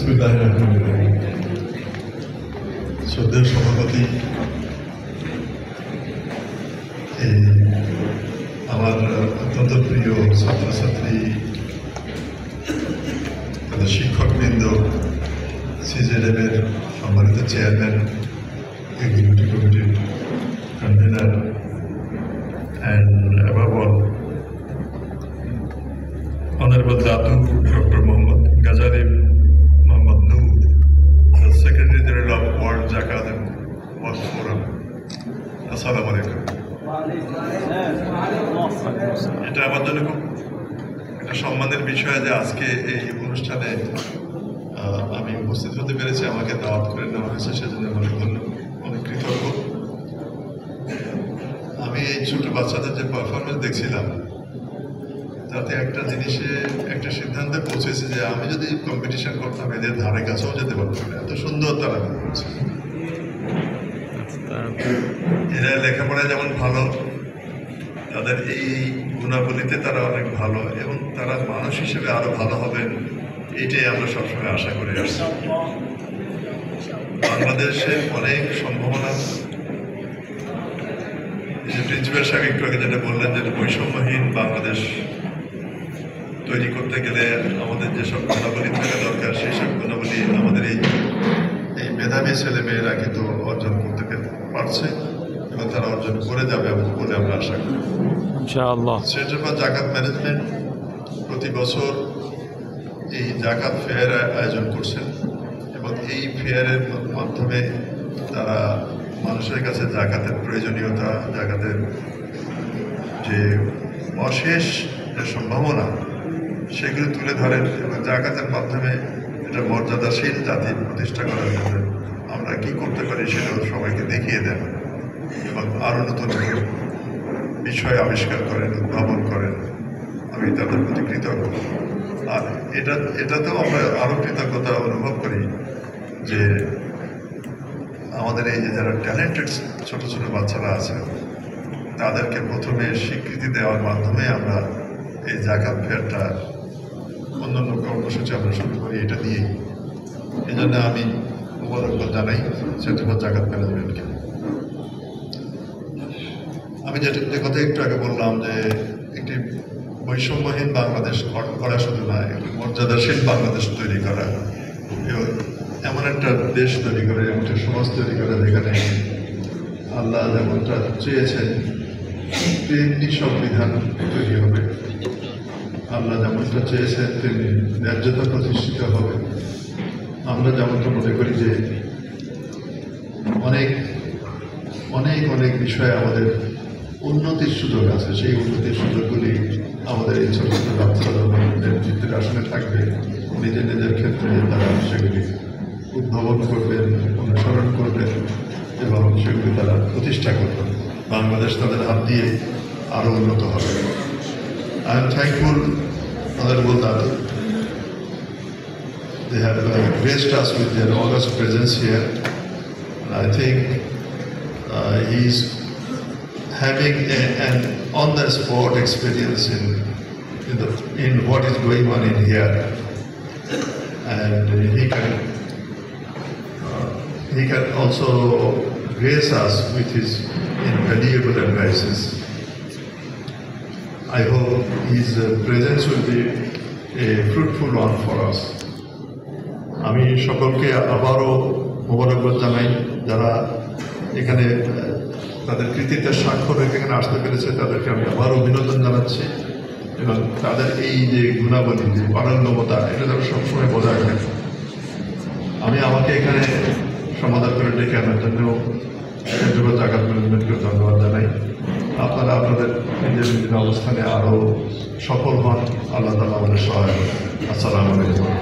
বিসমিল্লাহির রহমানির রহিম। শ্রদ্ধেয় সভাপতি, এই আমার অত্যন্ত প্রিয় ছাত্রছাত্রী, তাদের শিক্ষকবৃন্দ, সিজেডের সম্মানিত চেয়ারম্যান, এক্সিকিউটিভ কমিটির convener, and above all, Honorable Datu Dr. Muhammad Ghazali Muhammad Noor, the Secretary General of World Zakat and Waqf Forum. Assalamu alaikum. এটা আমার জন্য খুব একটা সম্মানের বিষয় যে আজকে এই অনুষ্ঠানে আমি উপস্থিত হতে পেরেছি। আমাকে দাওয়াত করে নেওয়া হয়েছে, সেজন্য অনেক কৃতজ্ঞ। আমি এই ছোট বাচ্চাদের যে পারফরমেন্স দেখছিলাম, তাতে একটা জিনিসে একটা সিদ্ধান্তে পৌঁছেছে যে আমি যদি কম্পিটিশন করতাম এদের ধারে কাছেও যেতে পারতাম না, এত সুন্দর তারা করছে। এরা লেখাপড়ায় যেমন ভালো, তাদের এই গুণাবলীতে তারা অনেক ভালো, এবং তারা মানুষ হিসেবে আরো ভালো হবেন, এইটাই আমরা সবসময় আশা করে আসছি। বাংলাদেশের অনেক সম্ভাবনা, যে প্রিন্সিপাল সাহেব একটু আগে যেটা বললেন, যে বৈষম্যহীন বাংলাদেশ তৈরি করতে গেলে আমাদের যেসব গুণাবলী থাকা দরকার, সেই সব গুণাবলী আমাদের এই মেধাবী ছেলেমেয়েরা কিন্তু অর্জন করতে পারছে, এবং তারা অর্জন করে যাবে বলে আমরা আশা করি ইনশাআল্লাহ। সেন্টার ফর জাকাত ম্যানেজমেন্ট প্রতি বছর এই জাকাত ফেয়ার আয়োজন করছেন, এবং এই ফেয়ারের মাধ্যমে তারা মানুষের কাছে জাকাতের প্রয়োজনীয়তা, জাকাতের যে অশেষ যে সম্ভাবনা, সেগুলো তুলে ধরেন, এবং জাকাতের মাধ্যমে এটা মর্যাদাশীল জাতি প্রতিষ্ঠা করার জন্য আমরা কি করতে পারি সেটাও সবাইকে দেখিয়ে দেন, এবং আরও নতুন বিষয় আবিষ্কার করেন, উদ্ভাবন করেন। আমি তাদের প্রতি কৃতজ্ঞ। আর এটাতেও আমরা আরও কৃতজ্ঞতা অনুভব করি যে আমাদের এই যে যারা ট্যালেন্টেড ছোট ছোট বাচ্চারা আছে, তাদেরকে প্রথমে স্বীকৃতি দেওয়ার মাধ্যমে আমরা এই জাকাত ফেয়ারটা, অন্যান্য কর্মসূচি আমরা শুরু করি এটা দিয়েই। এই জন্য আমি মুবারকবাদ জানাই সেন্টার ফর জাকাত ম্যানেজমেন্টকে। আমি যে কথা একটু আগে বললাম, যে একটি বৈষম্যহীন বাংলাদেশ করা শুধু নয়, একটি মর্যাদাশীল বাংলাদেশ তৈরি করা, এমন একটা দেশ তৈরি করে, এমন একটা সমাজ তৈরি করে যেখানে আল্লাহ যেমনটা চেয়েছেন তেমনি সংবিধান তৈরি হবে, আল্লাহ যেমনটা চেয়েছেন তেমনি ন্যায্যতা প্রতিষ্ঠিত হবে। আমরা যেমনটা মনে করি যে অনেক অনেক অনেক বিষয়ে আমাদের উন্নতির সুযোগ আছে, সেই উন্নতির সুযোগগুলি আমাদের এই ছোট ছোট বাচ্চারা যখন নেতৃত্বের আসনে থাকবে, নিজের নিজের ক্ষেত্রে তারা সেগুলি উদ্ভাবন করবেন, অনুসরণ করবেন, এবং সেগুলি তারা প্রতিষ্ঠা করবেন। বাংলাদেশ তাদের হাত দিয়ে আরও উন্নত হবে। I am thankful, Honorable Datu. They have graced us with their august presence here. I think he is having an on-the-spot experience in what is going on in here, and he can also grace us with his invaluable advices. I hope his presence will be a fruitful one for us. আমি সকলকে আবারও মোবারকবাদ জানাই, যারা এখানে তাদের কৃতিত্বের স্বাক্ষর রেখে এখানে আসতে পেরেছে, তাদেরকে আমি আবারও অভিনন্দন জানাচ্ছি, এবং তাদের এই যে গুণাবলী, যে পারঙ্গমতা, এটা তারা সবসময় বজায় রাখে। আমি আমাকে এখানে সমাধান করে ডেকে আনার জন্য সেন্টার ফর জাকাত ম্যানেজমেন্টকে ধন্যবাদ জানাই। আপনারা আপনাদের নিজের নিজের অবস্থানে আরও সফল হন। আল্লাহ তাআলা আমাদের সহায় হোক। আসসালামু আলাইকুম।